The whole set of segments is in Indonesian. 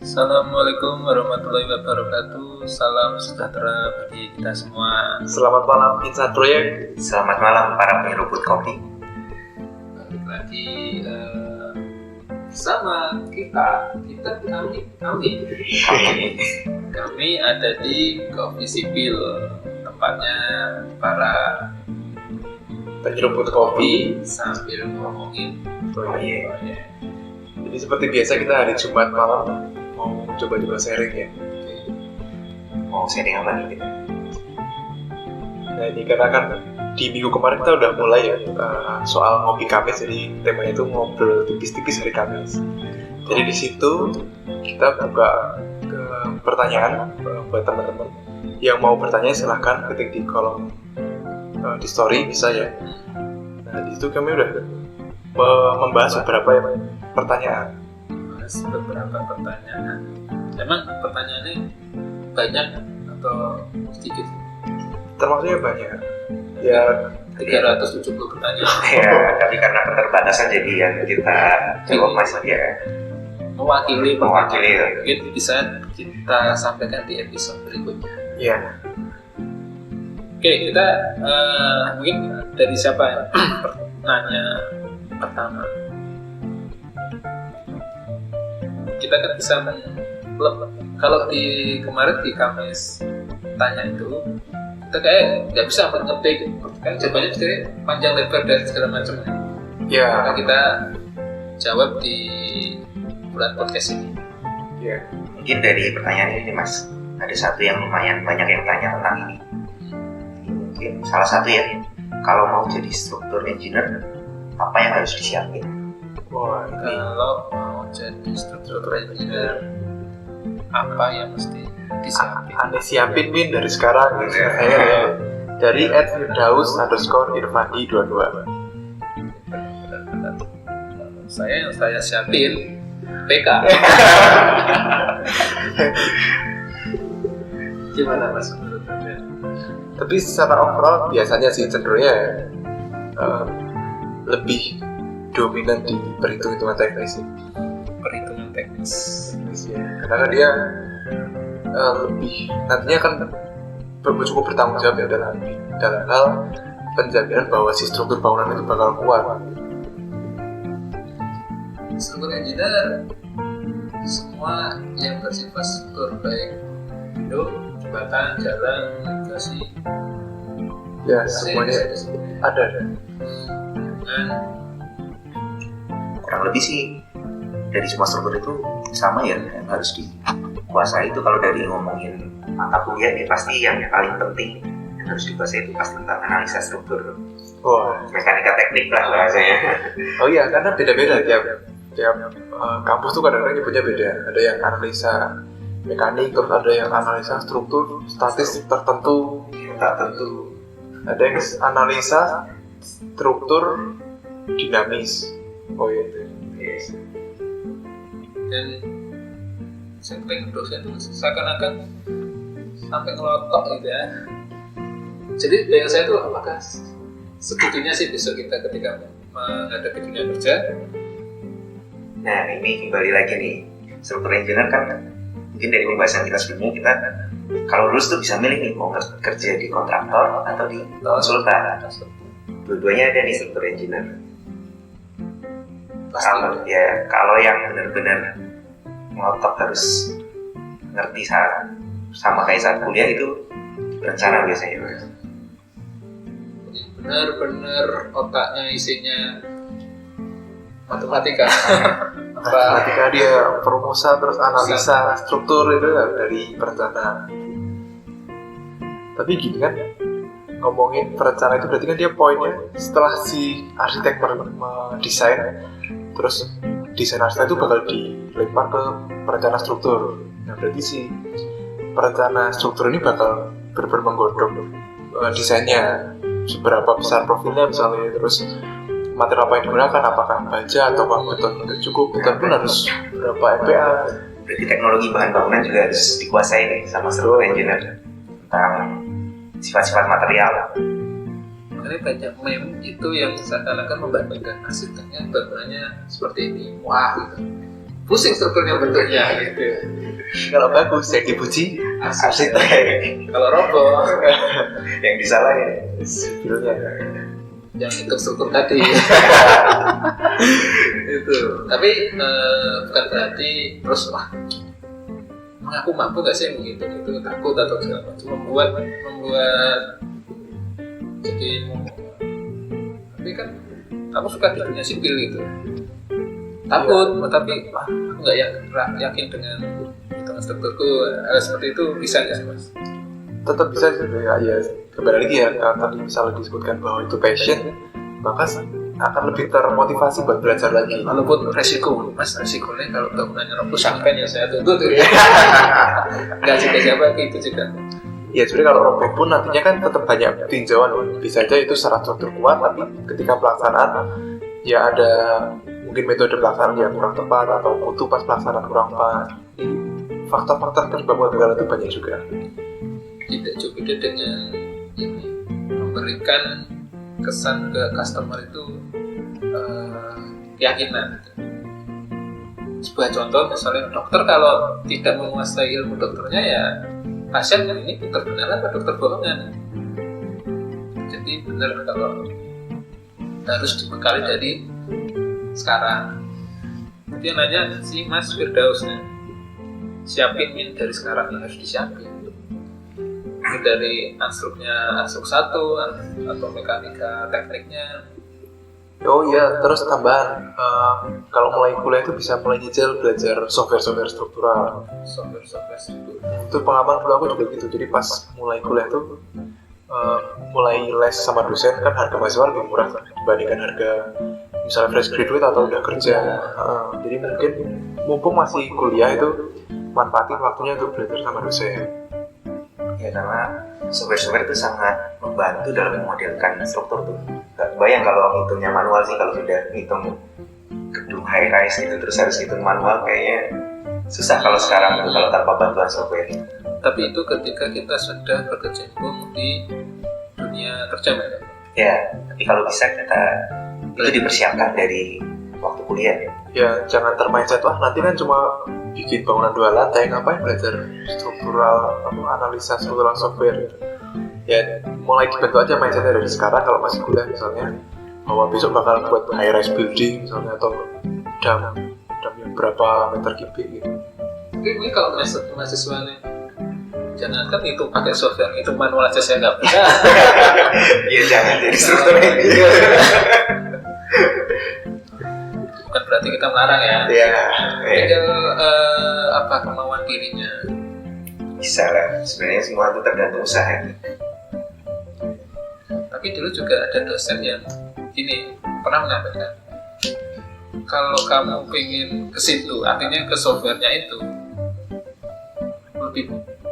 Assalamualaikum warahmatullahi wabarakatuh. Salam sejahtera bagi kita semua. Selamat malam Insan Proyek. Selamat malam para penyeruput kopi. Balik lagi bersama kami ada di Kopi Sipil, tempatnya para penyeruput kopi sambil ngomongin proyek. Jadi seperti biasa kita hari Jumat malam mau coba-coba sharing ya. Mau sharing apa nih? Nah ini karena kan di minggu kemarin kita udah mulai ya soal ngopi Kamis, jadi temanya itu ngobrol tipis-tipis hari Kamis. Jadi di situ kita buka ke pertanyaan buat teman-teman yang mau bertanya, silahkan ketik di kolom di story bisa ya. Nah di situ kami udah membahas beberapa pertanyaan. Beberapa pertanyaan. Emang pertanyaannya banyak atau sedikit? Termasuknya banyak. Ya 370 pertanyaan. Ya, tapi karena keterbatasan jadi yang kita jawab masih ya mewakili. Ya. Mungkin bisa kita sampaikan di episode berikutnya. Ya. Oke, kita mungkin dari siapa yang nanya pertama? Kita kan bisa kalau di kemarin di Kamis tanya itu kita kayak nggak bisa ngetik kan, jawabannya mesti panjang lebar dan segala macam. Ya. Maka kita jawab di bulan podcast ini. Ya. Mungkin dari pertanyaan ini Mas, ada satu yang lumayan banyak yang tanya tentang ini. Mungkin salah satu ya, kalau mau jadi struktur engineer apa yang harus disiapin? Wah, ini Kalau mau jadi struktur engineer, apa yang mesti disiapin? aneh siapin Min dari sekarang gitu. Dari @firdaus_irfandi22. Yang saya siapin PK. Gimana Mas menurut Anda? Tapi secara overall biasanya sih cenderungnya lebih dominan di perhitungan teknis sih. Perhitungan teknis. Ya. Karena kan dia lebih nantinya kan cukup bertanggung jawab ya dalam hal penjaminan bahwa si struktur bangunan itu bakal kuat. Struktur engineer semua yang bersifat struktur, baik gedung, jembatan, jalan, irigasi, Ya semuanya ada. dan Kurang lebih sih dari semua struktur itu sama ya yang harus dikuasai. Itu kalau dari ngomongin mata kuliah nih pasti yang paling penting yang harus dikuasai itu pasti tentang analisa struktur. Wah. Mekanika teknik lah bahasanya. Oh iya, karena beda-beda tiap kampus tuh kadang-kadang nyebutnya beda. Ada yang analisa mekanik, terus ada yang analisa struktur statis tertentu. Ada yang analisa struktur dinamis. Oh iya. Yes. dan sampling dosen itu seakan-akan sampai ngelotok gitu ya. Jadi bayangan saya itu apakah segitunya sih besok kita ketika menghadapi dunia kerja? Nah ini kembali lagi nih, struktur engineer kan mungkin dari pembahasan kita sebelumnya kita kalau lulus tuh bisa milih nih mau kerja di kontraktor atau di konsultan. Dua-duanya ada nih struktur engineer. Kalau yang benar-benar ngotot harus ngerti sama kayak saat kuliah itu berencana biasanya. Jadi benar-benar otaknya isinya matematika. Matematika dia perumusan terus analisa struktur itu dari perencanaan. Tapi gini kan, ngomongin perencanaan itu berarti kan dia poinnya setelah si arsitek mendesain, terus desain arsitek itu bakal dilempar ke perencana struktur. Nah berarti si perencana struktur ini bakal benar-benar menggodok desainnya, seberapa besar profilnya misalnya, terus material apa yang digunakan, apakah baja atau beton udah cukup, beton pun harus berapa MPa. Berarti teknologi bahan bangunan juga harus dikuasai nih sama struktur engineer tentang sifat-sifat material. ini banyak meme itu yang seakan-akan membandingkan arsiteknya bangunannya seperti ini, wah gitu, pusing strukturnya bentuknya gitu. Kalau bagus yang dipuji arsitek. Kalau roboh Yang disalahin sipilnya. yang itu struktur tadi. Itu. Tapi bukan berarti terus wah aku mampu gak sih begitu itu takut atau segala macam membuat jadi tapi kan aku suka di dunia sipil gitu takut tapi wah aku nggak yakin dengan strukturku seperti itu bisa nggak sih mas? Tetap bisa sebenarnya ya, kembali lagi ya tadi misalnya disebutkan bahwa itu passion, maka akan lebih termotivasi buat belajar lagi. Walaupun resiko, mas resikonya kalau bangunannya roboh sampai ya saya tuntut tuh ya. Nggak siapa itu juga. Ya sebenarnya kalau roboh pun nantinya kan tetap banyak tinjauan, bisa aja itu secara struktur kuat, tapi ketika pelaksanaan ya ada mungkin metode pelaksanaan yang kurang tepat atau mutu pas pelaksanaan kurang pas. Faktor-faktor penyebab kegagalan itu banyak juga. Tidak cukup dengan ini memberikan kesan ke customer itu keyakinan. Sebuah contoh misalnya dokter kalau tidak menguasai ilmu dokternya ya pasien ini dokter beneran atau dokter bohongan. Jadi benar kalau harus dibekali dari sekarang. Dia nanya si Mas Firdausnya siapin min dari sekarang yang harus disiapin. Ini dari anstruknya, anstruk 1 atau mekanika tekniknya. Oh iya, terus tambahan kalau mulai kuliah itu bisa mulai nyicil belajar software struktural. Software struktural. Itu pengalaman dulu aku juga gitu. Jadi pas mulai kuliah tuh mulai les sama dosen kan harga mahasiswa lebih murah dibandingkan harga misalnya fresh graduate atau udah kerja. Jadi mungkin mumpung masih kuliah itu manfaatin waktunya untuk belajar sama dosen. Ya karena software itu sangat membantu dalam memodelkan struktur tuh. Gak bayang kalau hitungnya manual sih, kalau sudah hitung gedung high rise gitu terus harus hitung manual kayaknya susah kalau sekarang itu kalau tanpa bantuan software. Tapi itu ketika kita sudah berkecimpung di dunia kerja kan? Ya, tapi kalau bisa kita itu dipersiapkan dari waktu kuliah. Ya jangan termindset wah nanti kan cuma bikin bangunan 2 lantai ngapain belajar struktural atau analisa struktural software gitu. Ya mulai dibentuk aja mindsetnya dari sekarang kalau masih kuliah misalnya bahwa besok bakal buat high rise building misalnya atau dam yang berapa meter kubik gitu. Ini kalau mahasiswa nih jangan kan itu pakai software itu manual aja saya nggak bisa. Iya jangan jadi struktur ini. Bukan berarti kita melarang ya. Iya. Tinggal kemauan dirinya. Bisa lah. Sebenarnya semua itu tergantung usaha. Tapi dulu juga ada dosen yang ini pernah menyampaikan kalau kamu pengen ke situ, artinya ke softwarenya itu lebih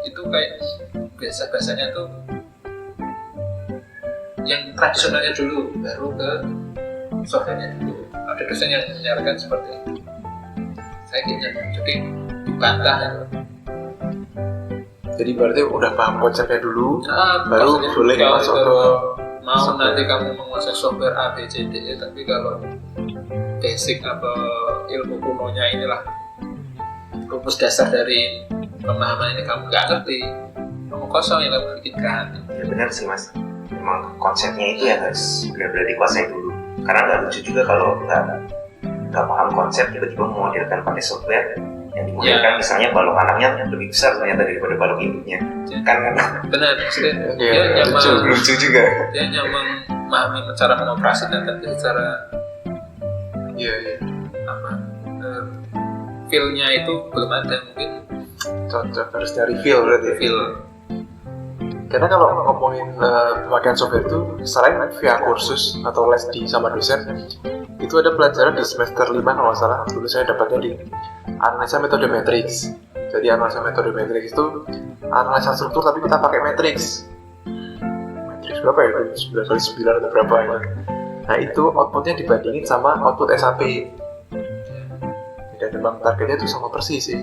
itu kayak biasanya tuh yang tradisionalnya dulu baru ke softwarenya dulu. Ada dosen yang menyarankan seperti itu. Saya kira jadi dibantah ya. Jadi berarti udah paham konsepnya dulu, baru boleh masuk ke mau software. Nanti kamu menguasai software A, B, C, D, E, tapi kalau basic atau ilmu kunonya inilah rumus dasar dari pemahaman ini kamu nggak ngerti, kamu kosong yang kamu pikirkan. Ya benar sih mas, memang konsepnya itu yang harus benar-benar dikuasai dulu. Karena nggak lucu juga kalau nggak paham konsep tiba-tiba memodelkan pakai software yang dimodelkan misalnya balok anaknya lebih besar ternyata daripada balok induknya. Kan benar, dia lucu juga. Dia nyaman memahami cara mengoperasikan tapi secara feel-nya itu belum ada, mungkin cocok harus nyari feel berarti. Feel. Karena kalau ngomongin pemakaian software itu selain via kursus atau les di sama dosen, itu ada pelajaran di semester 5 kalau nggak salah. Dulu saya dapatnya di analisa metode matrix. Jadi analisa metode matrix itu analisa struktur tapi kita pakai matrix. Matrix berapa ya? 9 kali 9 atau berapa ya? Nah itu outputnya dibandingin sama output SAP. Dan memang targetnya itu sama persis sih.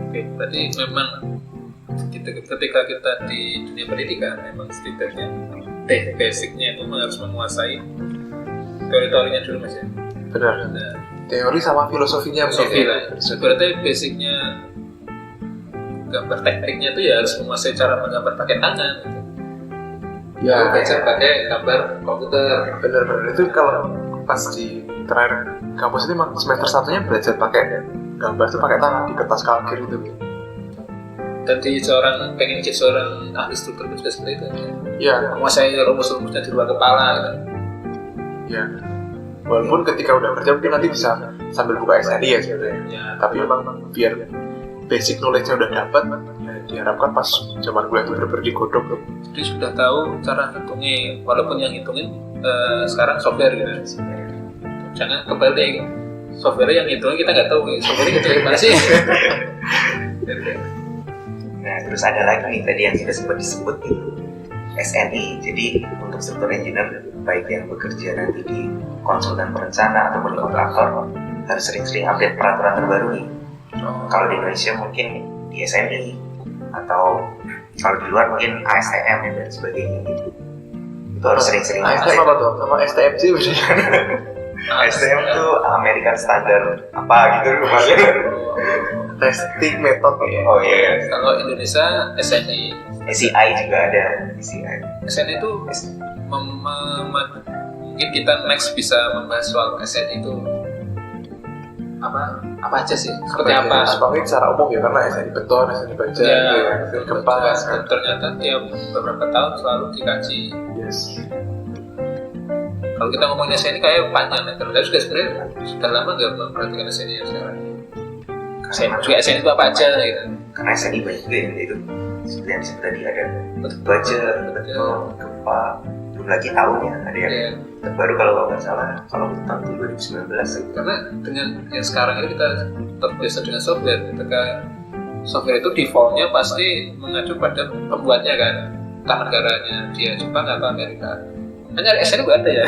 Oke, berarti memang ketika kita di dunia pendidikan memang setidaknya basicnya itu harus menguasai teori-teorinya dulu mas ya. Benar. Nah, Teori sama filosofinya filosofi lah. Berarti basicnya gambar tekniknya itu ya harus menguasai cara menggambar pakai tangan. Gitu. Ya, Baca pakai gambar komputer. benar-benar itu kalau pas di terakhir kampus itu emang semester satunya belajar pakai gambar itu pakai tangan di kertas kalkir itu. Dan di seorang pengen jadi seorang ahli struktur juga seperti itu. Ya, Menguasai rumus-rumusnya di luar kepala. Gitu. ya. Walaupun ketika udah kerja mungkin nanti bisa sambil buka SNI ya sebenarnya. Ya, Tapi memang biar basic knowledge-nya udah dapat, ya diharapkan pas zaman kuliah itu benar-benar digodok tuh. jadi sudah tahu cara hitungnya, walaupun yang hitungin sekarang software gitu. Jangan kebalik, software yang hitungnya kita nggak tahu, software itu gimana sih? Nah, terus ada lagi nih tadi yang sudah sempat disebut nih, SNI. Jadi untuk struktur engineer baik yang bekerja nanti di konsultan perencana ataupun di kontraktor harus sering-sering update peraturan terbaru nih. Kalau di Indonesia mungkin di SNI atau kalau di luar mungkin ASTM dan sebagainya gitu. Itu harus sering-sering ASTM apa tuh? Sama STMC maksudnya? ASTM itu American Standard apa gitu rumahnya. Testing method ya. Oh iya. Kalau Indonesia SNI, SCI juga ada. SCI. SNI itu mungkin kita next bisa membahas soal SNI itu apa aja sih, seperti apa? Sebagai secara umum ya, karena SNI beton, SNI baja, Ya, gitu ya, SNI gempa. dan ternyata tiap beberapa tahun selalu dikaji. Yes. Kalau kita ngomongin SNI kayak panjang, tapi juga sebenarnya sudah lama nggak memperhatikan SNI yang sekarang. Juga SNI itu apa aja gitu. Karena SNI banyak juga ya, itu seperti yang disebut tadi ada baja, beton, gempa, belum lagi tahunnya ada yang Ya, terbaru kalau nggak salah kalau tahun 2019 gitu. karena dengan yang sekarang ini kita terbiasa dengan software, ketika software itu defaultnya pasti mengacu pada pembuatnya kan, entah negaranya dia Jepang atau Amerika. Hanya SNI nggak ada ya.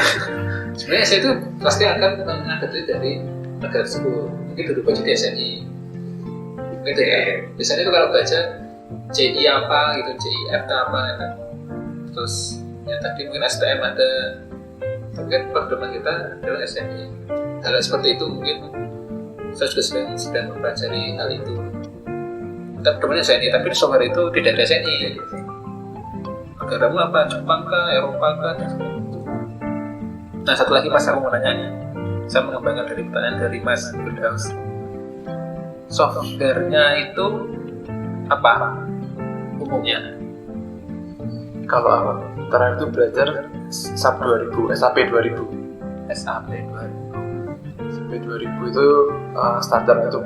Sebenarnya SNI itu pasti akan mengadopsi dari negara tersebut. Mungkin dulu baca di SNI gitu ya. Biasanya itu kalau baca CI apa gitu, CIF apa gitu. Terus ya tadi mungkin STM ada, mungkin pedoman kita adalah SNI. Hal seperti itu mungkin saya juga sedang mempelajari hal itu. Kita pedomannya SNI, tapi software itu tidak ada SNI. Negaramu apa? Jepang kah? Eropa kah? Nah, satu lagi pas aku mau nanya, saya mengembangkan dari pertanyaan dari Mas Firdaus. Software-nya itu apa umumnya? Kalau apa? Terakhir itu belajar SAP 2000, SAP 2000. SAP 2000. SAP 2000 itu standar itu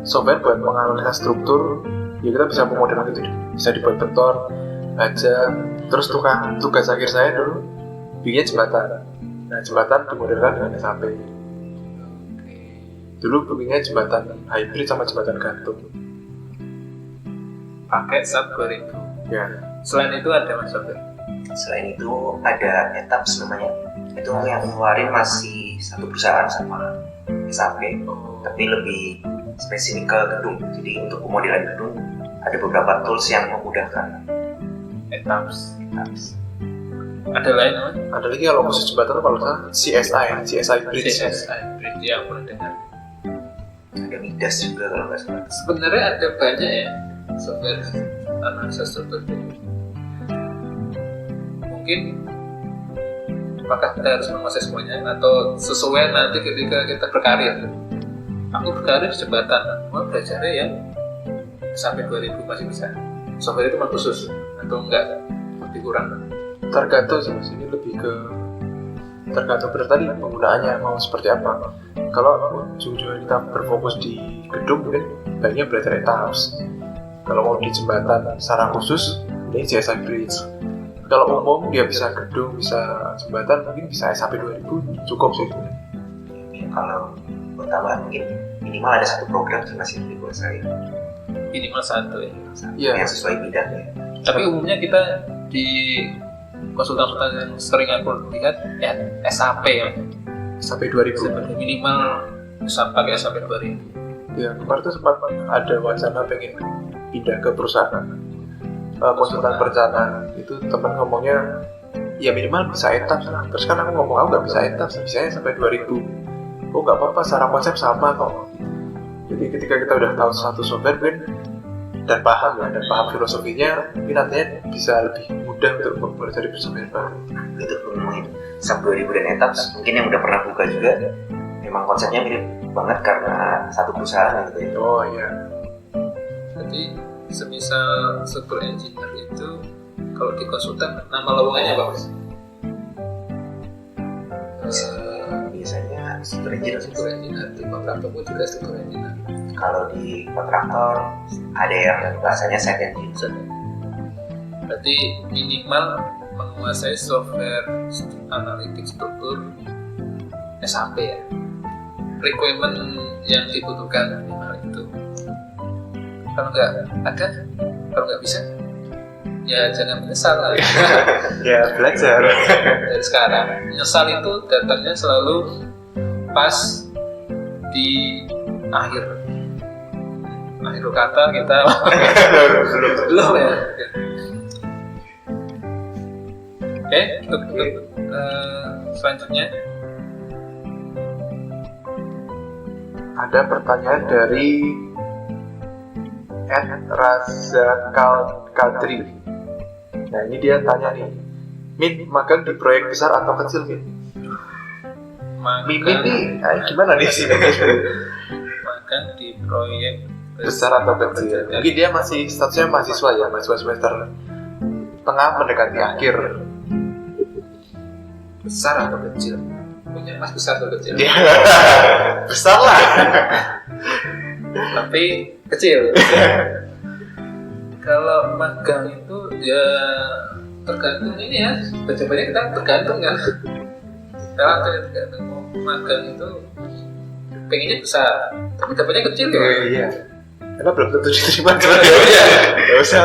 software buat menganalisa struktur. Ya kita bisa memodelkan itu, bisa dibuat beton, baja. Terus tugas akhir saya dulu bikin jembatan. Nah, jembatan dimodelkan dengan SAP. Dulu bikinnya jembatan hybrid sama jembatan gantung. Pakai SAP 2000. Ya. Selain itu ada Mas software? Selain itu ada etaps namanya. Itu yang ngeluarin masih satu perusahaan sama SAP, tapi lebih spesifik ke gedung. Jadi untuk pemodelan gedung ada beberapa tools yang memudahkan. Etaps. Ada lain Mas? Ada lagi kalau khusus jembatan kalau saya CSI Bridge. CSI Bridge yang pernah dengar. Ada Midas juga kalau nggak salah. Sebenarnya ada banyak ya software analisa struktur. Mungkin apakah kita harus menguasai semuanya atau sesuai nanti ketika kita berkarir? Aku berkarir di jembatan, mau belajarnya yang sampai 2000 masih bisa. Software itu memang khusus atau enggak, lebih kurang? Tergantung sih Mas, ini lebih ke tergantung benar tadi penggunaannya mau seperti apa. Kalau ujung-ujungnya kita berfokus di gedung mungkin baiknya belajar etaps. Kalau mau di jembatan secara khusus ini CSI Bridge. Kalau umum dia bisa gedung, bisa jembatan, mungkin bisa SAP 2000 cukup sih. Kalau pertama mungkin minimal ada satu program sih masih dikuasai. Minimal satu ya. Iya. Yang sesuai bidangnya. Tapi umumnya kita di konsultan-konsultan yang sering aku lihat ya SAP ya. SAP 2000. Minimal bisa pakai SAP 2000. Ya, kemarin tuh sempat ada wacana pengen pindah ke perusahaan konsultan perencanaan. Itu teman ngomongnya ya minimal bisa etap lah. Terus kan aku ngomong aku nggak bisa etap, bisanya sampai 2000. Oh nggak apa-apa, secara konsep sama kok. Jadi ketika kita udah tahu satu software dan paham filosofinya, ini nantinya bisa lebih mudah untuk mencari software baru. Itu ngomongin SAP 2000 dan etap, mungkin yang udah pernah buka juga, memang konsepnya mirip banget karena satu perusahaan gitu ya. Oh iya. Jadi semisal software engineer itu kalau di konsultan nama lowongannya apa Mas? Biasanya software engineer. Di kontraktor pun juga software engineer. Kalau di kontraktor ada yang bahasanya site engineer. Berarti minimal menguasai software analitik struktur SAP ya. Requirement yang dibutuhkan minimal itu. Kalau nggak bisa, ya jangan menyesal lah. Ya belajar. Dari sekarang, menyesal itu datangnya selalu pas di akhir kata kita belum ya. Oke, untuk selanjutnya ada pertanyaan dari Raza Kadri. Nah ini dia tanya nih, Min magang di proyek besar atau kecil Min? Mimin nih, gimana nih sih? Magang di proyek besar atau kecil? Mungkin dia masih statusnya mahasiswa ya, mahasiswa semester tengah mendekati akhir. Besar atau kecil? Punya Mas besar atau kecil? Ya, besar lah. Tapi kecil. Kalau magang itu ya tergantung ini ya, jawabannya kita tergantung kan. Kalau tergantung mau magang itu pengennya besar, tapi dapatnya kecil ya. Iya. Karena belum tentu diterima juga. Gak usah.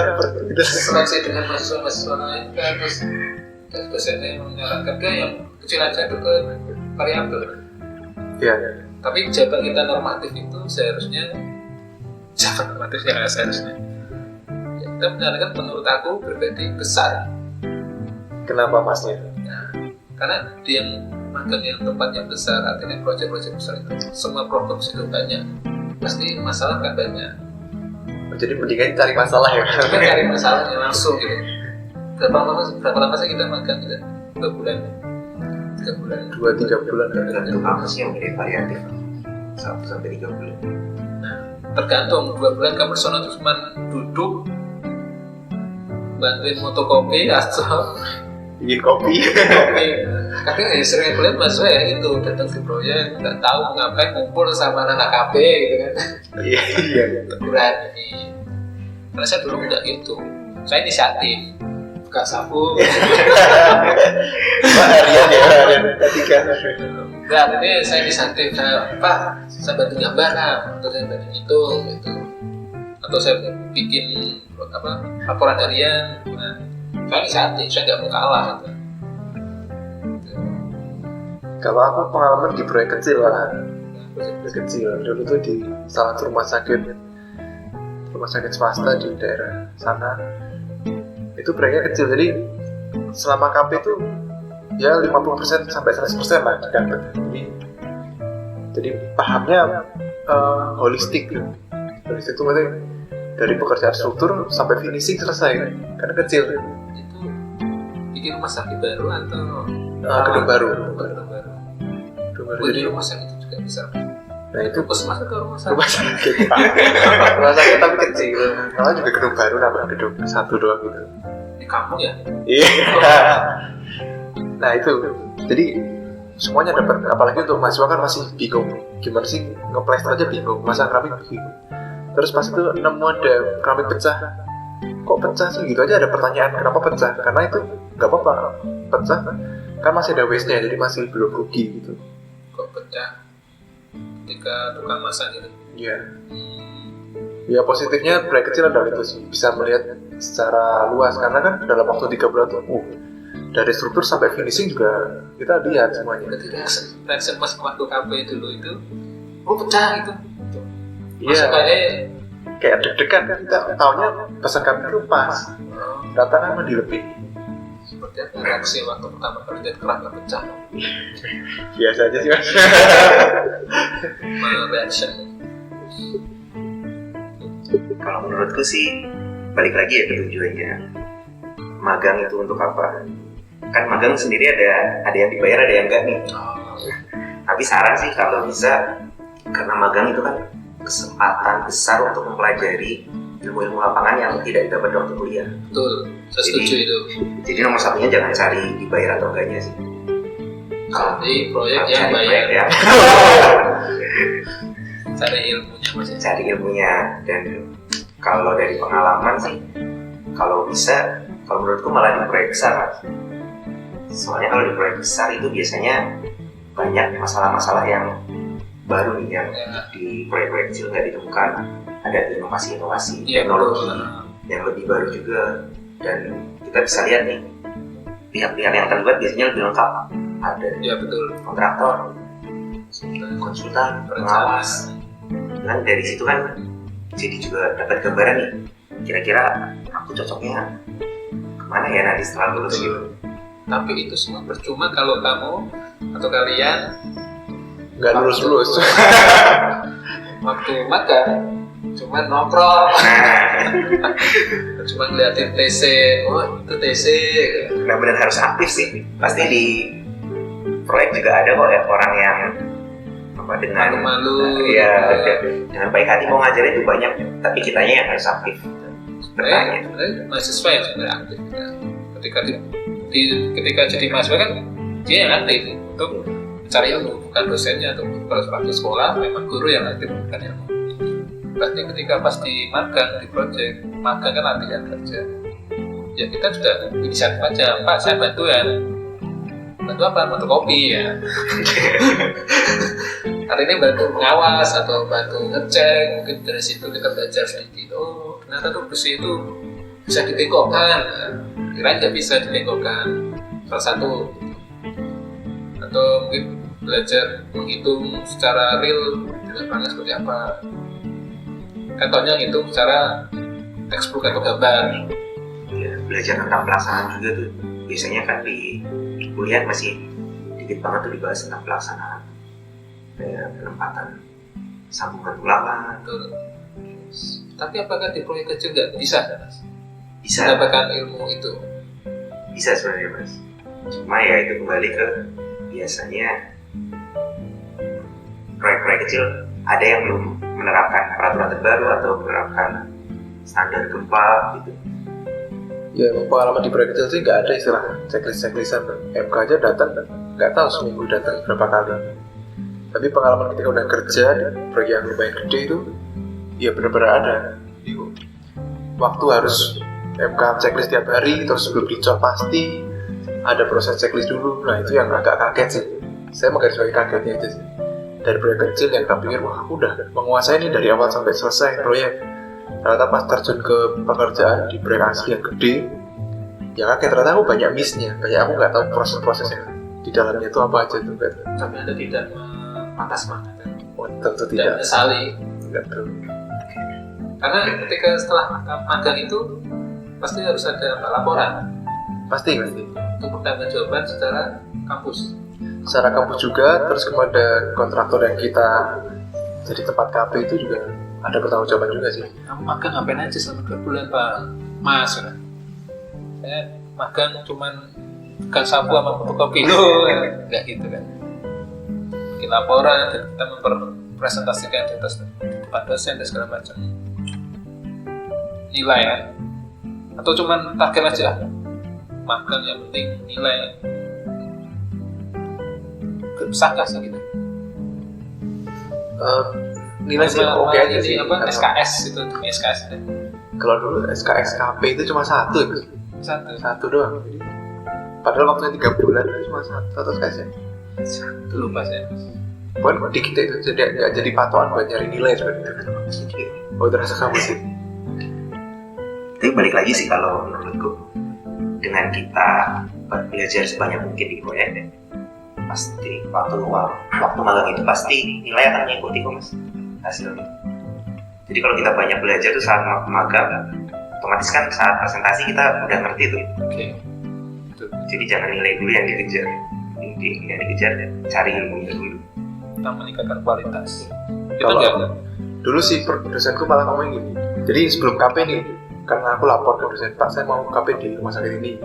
Seleksi dengan mahasiswa lain kan, terus dosennya menyarankan ke yang kecil aja ke variabel. Iya. Tapi jawaban kita normatif itu seharusnya jawaban normatifnya seharusnya. Ya, kita menyarankan menurut aku pribadi besar. Kenapa masnya? Nah, karena dia magang yang tempatnya besar, artinya proyek-proyek besar itu semua produksi itu banyak, pasti masalah kan banyak. Jadi mendingan cari masalah ya. Kita cari masalahnya langsung gitu. Berapa lama sih kita magang gitu? 2 bulan, 3 bulan, 2-3 bulan. Tergantung apa sih yang menjadi variatif 1-3 bulan. Nah, tergantung 2 bulan kamu sono terus cuma duduk bantuin fotokopi atau bikin kopi. Kadang ya sering lihat mahasiswa ya itu datang ke proyek nggak tahu ngapain kumpul sama anak KB gitu kan. Iya. Teguran ini. Karena saya dulu nggak gitu. Saya inisiatif. Buka sapu. Harian ketika. Enggak, ini saya inisiatif. Saya bantu gambar atau saya bantu itu gitu. Atau saya bikin laporan harian. Nah, saya inisiatif. Saya nggak mau kalah gitu. Kalau aku pengalaman di proyek kecil lah, proyek kecil dulu tuh di salah satu rumah sakit swasta di daerah sana. Itu proyeknya kecil, jadi selama KP itu ya 50% sampai 100% lah didapat. Jadi pahamnya holistik. Holistik itu maksudnya dari pekerjaan struktur sampai finishing selesai, karena kecil. Itu bikin rumah sakit baru atau gedung baru. Jadi rumah sakit itu juga bisa. Nah itu masuk ke rumah sakit. Rumah sakit tapi kecil. Kalau juga gedung baru, namanya gedung 1 doang gitu. Di kampung ya? Iya. Nah itu, jadi semuanya dapat. Apalagi untuk mahasiswa kan masih bingung. Gimana sih ngeplaster aja bingung, masang keramik bingung. Terus pas itu nemu ada keramik pecah. Kok pecah sih? Gitu aja ada pertanyaan kenapa pecah? Karena itu nggak apa-apa pecah. Kan masih ada waste-nya, jadi masih belum rugi gitu. Kok pecah ketika tukang masak gitu? Iya. Ya positifnya proyek kecil adalah itu sih, bisa melihat secara luas karena kan dalam waktu 3 bulan tuh dari struktur sampai finishing juga kita lihat semuanya. Berarti reaction pas waktu KP dulu itu pecah gitu. Iya. Masuk kayak kayak deg-degan kan, kita taunya pesan kami itu pas, data kan mah dilebih. Seperti apa reaksi waktu pertama kali lihat kerangka pecah? Biasa aja sih mas. Reaction. Kalau menurutku sih balik lagi ya ke tujuannya. Magang itu untuk apa? Kan magang sendiri ada yang dibayar, ada yang enggak nih. Tapi saran sih kalau bisa, karena magang itu kan kesempatan besar untuk mempelajari ilmu-ilmu lapangan yang tidak didapat waktu kuliah. Betul, saya setuju itu. Jadi nomor satunya jangan cari dibayar atau enggaknya sih. Cari proyek yang Cari bayar. proyek ya. Cari ilmunya masih. Cari ilmunya. Dan kalau dari pengalaman sih, kalau bisa, kalau menurutku malah di proyek besar mas. Soalnya kalau di proyek besar itu biasanya banyak masalah-masalah yang baru nih yang di proyek-proyek kecil nggak ditemukan. Ada inovasi-inovasi teknologi yang lebih baru juga, dan kita bisa lihat nih pihak-pihak yang terlibat biasanya lebih lengkap. Ada betul. kontraktor, konsultan, pengawas. Dan dari situ kan jadi juga dapat gambaran nih, kira-kira aku cocoknya kemana ya nanti setelah lulus gitu. Tapi itu semua percuma kalau kamu atau kalian Nggak lulus. waktu makan cuma nongkrong, cuma ngeliatin TC, itu TC. Benar-benar harus aktif sih. Pasti di proyek juga ada kok ya orang yang dengan malu-malu. Ya, dengan baik hati mau ngajarin itu banyak, tapi kitanya yang harus aktif bertanya. Sebenarnya mahasiswa yang sebenarnya aktif. Ketika jadi mahasiswa kan dia yang aktif untuk mencari ilmu, bukan dosennya. Atau kalau di sekolah memang guru yang aktif bukan ilmu. Berarti ketika pas di magang, di proyek magang kan latihan kerja, ya kita sudah inisiatif aja, Pak saya bantu ya. Bantu apa? Bantu kopi ya. Hari ini bantu pengawas atau bantu ngecek. Mungkin dari situ kita belajar sedikit. Oh ternyata tuh besi itu bisa dibengkokkan. Kirain nggak bisa dibengkokkan. Salah satu. Atau mungkin belajar menghitung secara real di lapangan seperti apa. Contohnya ngitung secara textbook atau gambar. Ya, belajar tentang pelaksanaan juga tuh. Biasanya kan di kuliah masih dikit banget tuh dibahas tentang pelaksanaan, kayak penempatan sambungan ulangan. Tapi apakah di proyek kecil nggak bisa? Bisa mendapatkan ilmu itu? Bisa sebenarnya mas. Cuma ya itu kembali ke biasanya proyek-proyek kecil ada yang belum menerapkan peraturan terbaru atau menerapkan standar gempa gitu. Ya pengalaman di proyek kecil sih nggak ada istilah checklist-checklistan. MK aja datang nggak tahu seminggu datang berapa kali. Tapi pengalaman ketika udah kerja di proyek yang lumayan gede itu, ya benar-benar ada. Waktu harus MK checklist tiap hari, terus sebelum dicop pasti ada proses checklist dulu. Nah itu yang agak kaget sih. Saya menggarisbawahi kagetnya aja sih. Dari proyek kecil yang tak pikir, wah udah menguasai ini dari awal sampai selesai proyek. Ternyata pas terjun ke pekerjaan di proyek asli yang gede, ya kaget ternyata aku banyak miss-nya. Banyak aku nggak tahu proses-prosesnya di dalamnya itu apa aja tuh. Tapi Anda tidak patah semangat. Oh, tentu tidak. Menyesali. Tidak perlu. Karena ketika setelah magang itu pasti harus ada laporan. Pasti. Untuk pertanggungjawaban secara kampus. Secara kampus juga, terus kepada kontraktor yang kita jadi tempat KP itu juga ada pertanggungjawaban juga sih. Kamu magang ngapain aja selama 2 bulan Pak Mas? Saya magang cuman bukan sapu sama fotokopi loh, nggak gitu kan. Bikin laporan dan kita mempresentasikan di atas depan dosen dan segala macam. Nilai kan? Atau cuman target aja? Magang yang penting nilai. Besarkah sih gitu? Nilai sih oke aja sih. Apa SKS itu SKS deh. Kalau dulu SKS KP itu cuma satu doang. Padahal waktunya 3 bulan itu cuma satu SKS ya. Satu lupa saya. Bukan di kita itu nggak jadi patokan buat nyari nilai sebenarnya. Oh terasa kamu sih. Tapi balik lagi sih kalau menurutku, dengan kita belajar sebanyak mungkin di proyek, pasti waktu magang itu pasti nilai akan mengikuti kok mas hasilnya. Jadi kalau kita banyak belajar tuh saat magang, otomatis kan saat presentasi kita udah ngerti tuh. Oke. Jadi jangan nilai dulu yang dikejar, yang dikejar cari ilmunya dulu. Kita meningkatkan kualitas. Itu Kalau enggak. dulu sih dosenku malah ngomong gini. Jadi sebelum KP nih, karena aku lapor ke dosen, Pak saya mau KP di rumah sakit ini.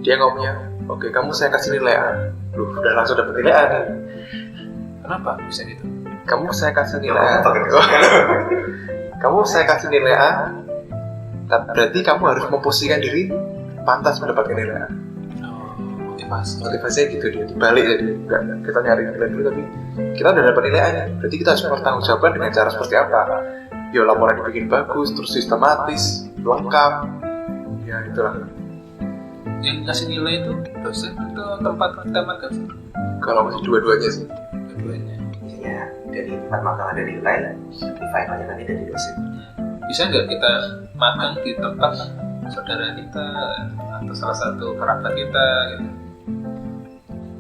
Dia ngomongnya, oke kamu saya kasih nilai A. Loh, udah langsung dapat nilai A nih. Kenapa bisa gitu? Kamu saya kasih nilai A. Kamu saya kasih nilai A. Berarti kamu harus memposisikan diri pantas mendapatkan nilai A. Motivasinya gitu dia dibalik, jadi enggak kita nyari nilai dulu tapi kita udah dapat nilai A nih. Berarti kita harus bertanggung dengan cara seperti apa? Ya laporan dibikin bagus, terus sistematis, lengkap. Ya itulah. Yang ngasih nilai itu dosen atau tempat kita makan? Kalau masih dua-duanya sih. Dua-duanya. Biasanya dari tempat magang ada nilai, di finalnya nanti dari dosen. Bisa nggak kita makan di tempat saudara kita atau salah satu kerabat kita gitu?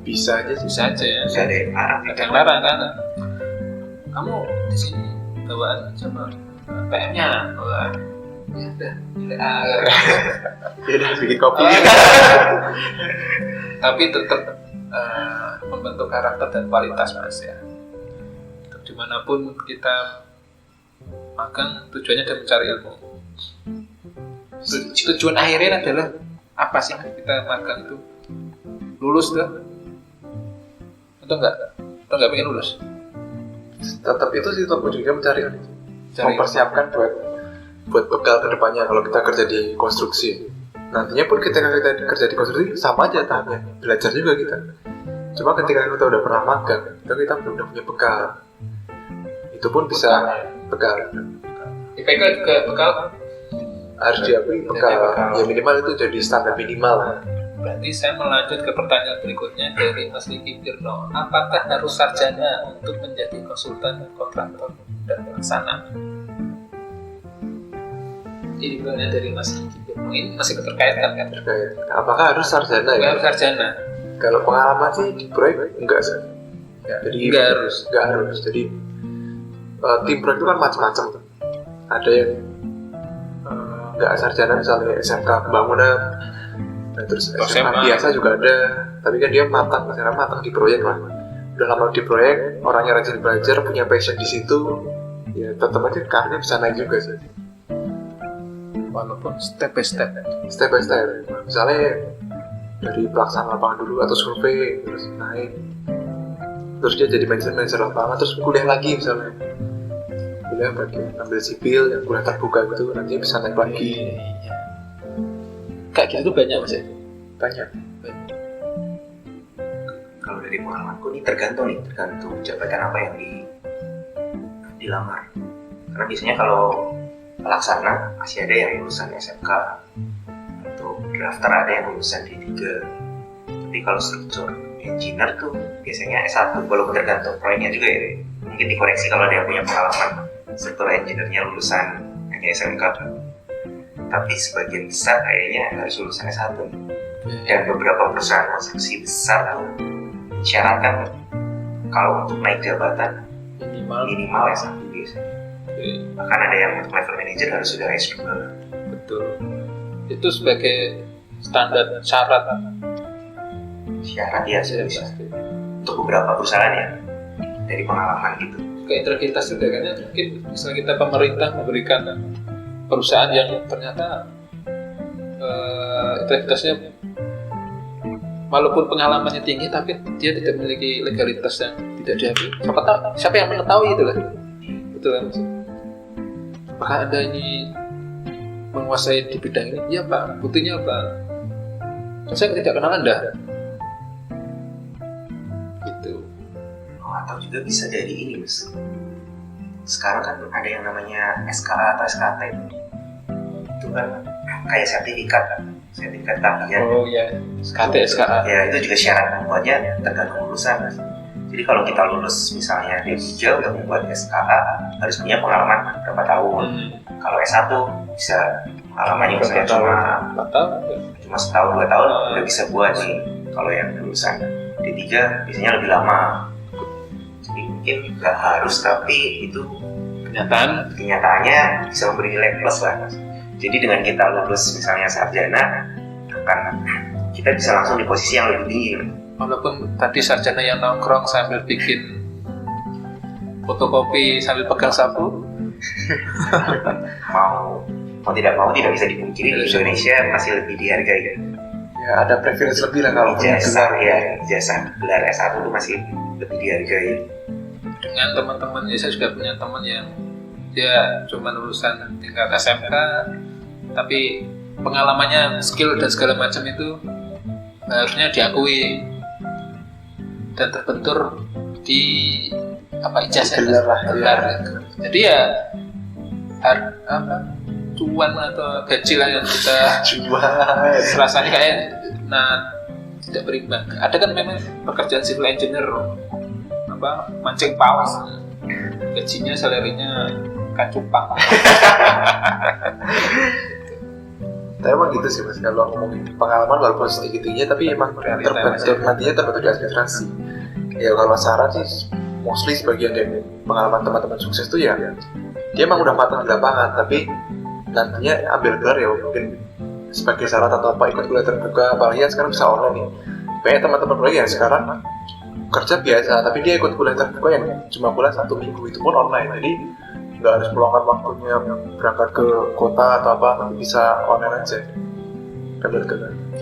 Bisa aja sih. Bisa aja ya. Bisa ada yang larang. Ada yang larang kan? Kamu di sini bawaan sama PM-nya, wah, ya udah nilai A. Ya udah bikin kopi. Tapi tetap membentuk karakter dan kualitas mas ya. Dimanapun kita magang, tujuannya adalah mencari ilmu. Tujuan akhirnya adalah apa sih kita magang itu? Lulus tuh? Atau enggak pengen lulus? Tetap itu sih tetap ujungnya mencari mempersiapkan buat bekal kedepannya kalau kita kerja di konstruksi. Nantinya pun kita kerja di konstruksi sama aja tahapnya, belajar juga kita. Cuma ketika kita udah pernah magang, kita udah punya bekal. Itu pun bisa bekal. IPK juga bekal? Harus diakui bekal. Ya minimal itu jadi standar minimal. Berarti saya melanjut ke pertanyaan berikutnya dari Mas Riki Pirno. Apakah harus sarjana untuk menjadi konsultan kontraktor dan pelaksana? Ini pertanyaan dari Mas Riki Pirno. Ini masih keterkaitan kan? Apakah harus sarjana ya? Harus sarjana. Kalau pengalaman sih di proyek enggak sih. Jadi enggak harus. Jadi tim proyek itu kan macam-macam. Ada yang enggak sarjana misalnya SMK pembangunan. Nah, terus SMA biasa juga ada, tapi kan dia matang di proyek lah. Udah lama di proyek, orangnya rajin belajar, punya passion di situ, ya tetap aja karirnya bisa naik juga sih. Walaupun step by step. Misalnya dari pelaksanaan lapangan dulu atau survei, terus naik, terus dia jadi manajer lapangan, terus kuliah lagi misalnya. Kuliah bagian ambil sipil, yang kuliah terbuka gitu, nanti bisa naik lagi. Kayak gitu tuh banyak mas ya? Banyak. Kalau dari pengalamanku ini tergantung jabatan apa yang dilamar. Karena biasanya kalau pelaksana masih ada yang lulusan SMK atau drafter ada yang lulusan D3. Tapi kalau struktur engineer tuh biasanya S1, walaupun tergantung proyeknya juga ya. Mungkin dikoreksi kalau ada yang punya pengalaman struktur engineer-nya lulusan hanya SMK. Tapi sebagian besar kayaknya harus lulusan S1. Dan beberapa perusahaan konstruksi besar tuh syaratkan kalau untuk naik jabatan minimal S1 biasanya. Bahkan ada yang untuk level manager harus sudah S2. Betul. Itu sebagai standar syarat ya sudah bisa. Untuk beberapa perusahaan ya dari pengalaman gitu. Ke integritas juga kan ya, mungkin misalnya kita pemerintah memberikan perusahaan yang ternyata integritasnya walaupun pengalamannya tinggi tapi dia tidak memiliki legalitas yang tidak diakui. Siapa yang mengetahui itu lah. Betul kan? Apakah Anda ini menguasai di bidang ini? Iya Pak, buktinya apa? Saya tidak kenal Anda. Gitu. Atau juga bisa dari ini mas. Sekarang kan ada yang namanya SKA atau SKT. Itu kan kayak sertifikat tagihan. Oh iya, SKA. Ya itu juga syarat membuatnya tergantung lulusan. Jadi kalau kita lulus misalnya D3 untuk membuat SKA harus punya pengalaman berapa tahun. Kalau S1 bisa pengalamannya misalnya cuma setahun 2 tahun udah bisa buat nih. Kalau yang lulusan D3 biasanya lebih lama. Jadi mungkin nggak harus, tapi itu kenyataannya bisa memberi nilai plus lah. Jadi dengan kita lulus misalnya sarjana, kan kita bisa langsung di posisi yang lebih tinggi. Walaupun tadi sarjana yang nongkrong sambil bikin fotokopi sambil pegang sapu, mau tidak mau tidak bisa dipungkiri di Indonesia masih lebih dihargai. Ya ada privilege lebih lah kalau punya ijazah gelar S1 itu masih lebih dihargai. Dengan teman-teman, saya juga punya teman yang dia cuma lulusan tingkat SMK, tapi pengalamannya, skill dan segala macam itu harusnya diakui dan terbentur di ijazah gelar itu. Jadi ya cuan atau gaji lah yang kita rasanya kayak tidak berimbang. Ada kan memang pekerjaan civil engineer mancing paus, gajinya salarinya kacupang. Tapi emang gitu sih mas, kalau ngomongin pengalaman walaupun sedikit-sedikitnya tapi emang terbentuk di administrasi. Ya kalau saran sih mostly sebagian dari pengalaman teman-teman sukses tuh ya dia emang udah matang di lapangan, tapi nantinya ambil gelar ya mungkin sebagai syarat atau apa ikut kuliah terbuka, apalagi sekarang bisa online nih. Banyak teman-teman lagi yang sekarang kerja biasa tapi dia ikut kuliah terbuka yang cuma kuliah 1 minggu, itu pun online, jadi nggak harus meluangkan waktunya berangkat ke kota atau apa, tapi bisa online aja.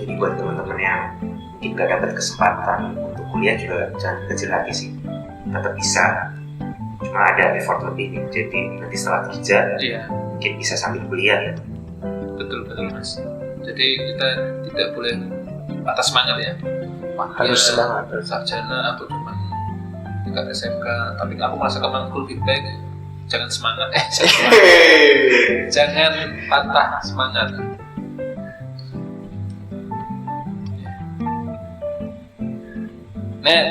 Jadi buat teman-teman yang mungkin nggak dapat kesempatan untuk kuliah juga jangan kecil hati sih, tetap bisa, cuma ada effort lebih nih. Jadi nanti setelah kerja mungkin bisa sambil kuliah. Betul mas. Jadi kita tidak boleh patah semangat ya. Harus semangat. Sarjana atau cuma tingkat SMK, tapi aku merasa kemampuan lebih baik. Jangan semangat, jangan patah semangat. Nah,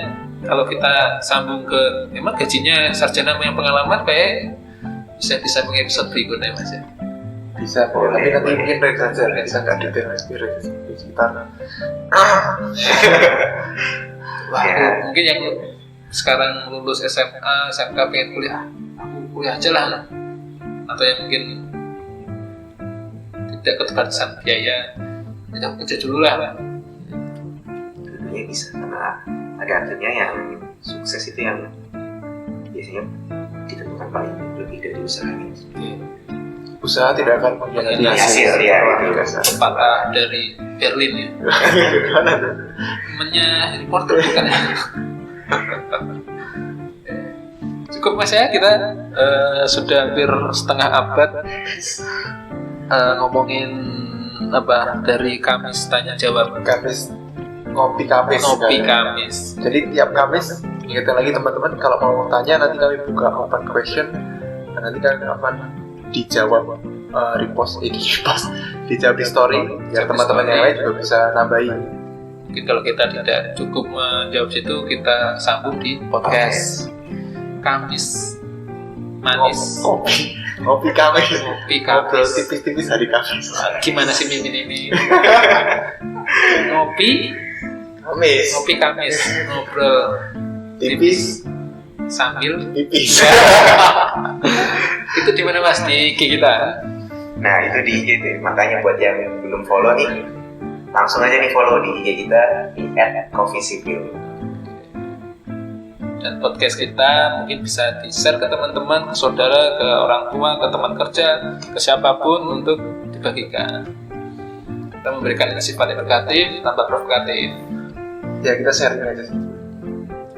kalau kita sambung ke, memang gajinya sarjana yang pengalaman kayak bisa mengenai episode berikutnya mas ya. Bisa, tapi nanti mungkin break saja, kita nggak detail di sekitar. Mungkin yang sekarang lulus SMA, SMK pengen kuliah aja lah, atau yang mungkin tidak keterbatasan biaya, tidak kerja dulu lah. Tentunya bisa, karena ada akhirnya yang sukses itu yang biasanya ditentukan paling lebih dari usahanya. Usaha tidak akan mengkhianati hasil ya, pepatah dari Berlin ya. Temennya Harry Potter bukan ya. Cukup mas ya, kita sudah hampir setengah abad ngomongin dari Kamis tanya jawab. Ngopi Kamis. Jadi tiap Kamis ingatkan lagi teman-teman, kalau mau tanya nanti kami buka open question dan nanti kami akan dijawab dijawab di story biar teman-teman yang lain juga bisa nambahin. Mungkin kalau kita tidak cukup menjawab situ, kita sambung di podcast Kamis Manis. Ngopi Kamis. Ngobrol tipis-tipis hari Kamis. Gimana sih Mimin ini? Ngopi Kamis. Ngobrol tipis sambil tipis. Itu di mana mas, di IG kita? Nah itu di IG tuh, makanya buat yang belum follow nih, langsung aja nih follow di IG kita di @coffeesipil. Dan podcast kita mungkin bisa di-share ke teman-teman, ke saudara, ke orang tua, ke teman kerja, ke siapapun untuk dibagikan. Kita memberikan sifat edukatif tanpa provokatif. Ya kita sharing aja sih.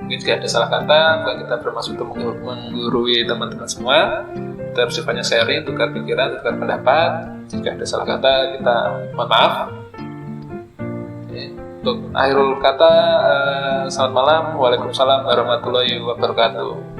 Mungkin jika ada salah kata, bukan kita bermaksud untuk menggurui teman-teman semua. Kita sifatnya sharing, tukar pikiran, tukar pendapat. Jika ada salah kata, kita mohon maaf. Untuk akhirul kata, selamat malam. Waalaikumsalam warahmatullahi wabarakatuh.